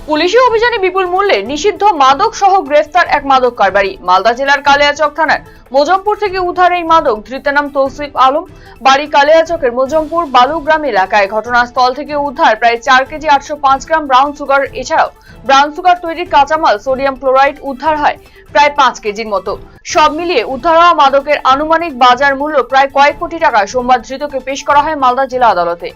পুলিশি অভিযানে বিপুল মূল্যে নিষিদ্ধ মাদক সহ গ্রেফতার এক মাদক কারবারি। মালদা জেলার কালিয়াচক থানার মোজমপুর থেকে উদ্ধার এই মাদক। ধৃতের নাম তৌসিফ আলম, বাড়ি কালিয়াচকের মোজমপুর বালুগ্রাম এলাকায়। ঘটনাস্থল থেকে উদ্ধার প্রায় 4 কেজি 805 গ্রাম ব্রাউন সুগার। এছাড়াও ব্রাউন সুগার তৈরির কাঁচামাল সোডিয়াম ক্লোরাইড উদ্ধার হয় প্রায় 5 কেজির মতো। সব মিলিয়ে উদ্ধার হওয়া মাদকের আনুমানিক বাজার মূল্য প্রায় কয়েক কোটি টাকা। সোমবার ধৃতকে পেশ করা হয় মালদা জেলা আদালতে।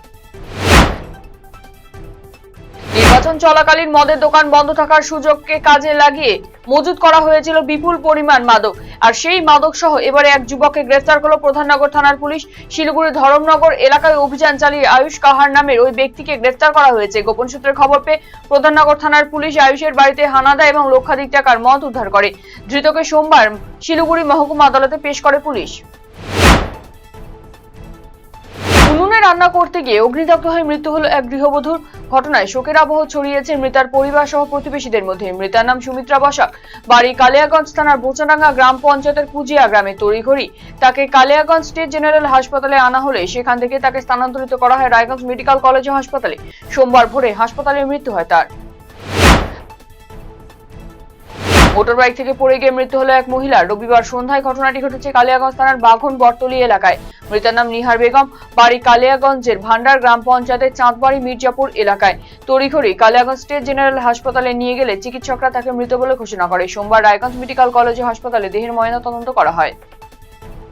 নির্বাচন চলাকালীন মদের দোকান বন্ধ থাকার সুযোগকে কাজে লাগিয়ে মজুত করা হয়েছিল বিপুল পরিমাণ মাদক। আর সেই মাদক সহ এবারে এক যুবককে গ্রেফতার করল প্রধাননগর থানার পুলিশ। শিলিগুড়ি ধরমনগর এলাকায় অভিযান চালিয়ে আয়ুষ কাহার নামের ওই ব্যক্তিকে গ্রেফতার করা হয়েছে। গোপন সূত্রে খবর পেয়ে প্রধাননগর থানার পুলিশ আয়ুষের বাড়িতে হানা দেয় এবং লক্ষাধিক টাকার মদ উদ্ধার করে। ধৃতকে সোমবার শিলিগুড়ি মহকুমা আদালতে পেশ করে পুলিশ। উনুনে রান্না করতে গিয়ে অগ্নিদগ্ধ হয়ে মৃত্যু হলো এক গৃহবধূর। ঘটনায় শোকের আবহ ছড়িয়েছে মৃতার পরিবার সহ প্রতিবেশীদের মধ্যে। মৃতার নাম সুমিত্রা বসাক, বাড়ি কালিয়াগঞ্জ থানার বোচাডাঙ্গা গ্রাম পঞ্চায়েতের কুজিয়া গ্রামে। তড়িঘড়ি তাকে কালিয়াগঞ্জ স্টেট জেনারেল হাসপাতালে আনা হলে সেখান থেকে তাকে স্থানান্তরিত করা হয় রায়গঞ্জ মেডিকেল কলেজ ও হাসপাতালে। সোমবার ভোরে হাসপাতালে মৃত্যু হয় তার। মোটরবাইক থেকে পড়ে গিয়ে মৃত্যু হলো এক মহিলার। রবিবার সন্ধ্যায় ঘটনাটি ঘটেছে কালিয়াগঞ্জ থানার বাঘন বটতলী এলাকায়। মৃতার নাম নিহার বেগম, বাড়ি কালিয়াগঞ্জের ভান্ডার গ্রাম পঞ্চায়েতের চাঁদবাড়ি মির্জাপুর এলাকায়। তড়িঘড়ি কালিয়াগঞ্জ স্টেট জেনারেল হাসপাতালে নিয়ে গেলে চিকিৎসকরা তাকে মৃত বলে ঘোষণা করে। সোমবার রায়গঞ্জ মেডিকেল কলেজ ও হাসপাতালে দেহের ময়নাতদন্ত করা হয়।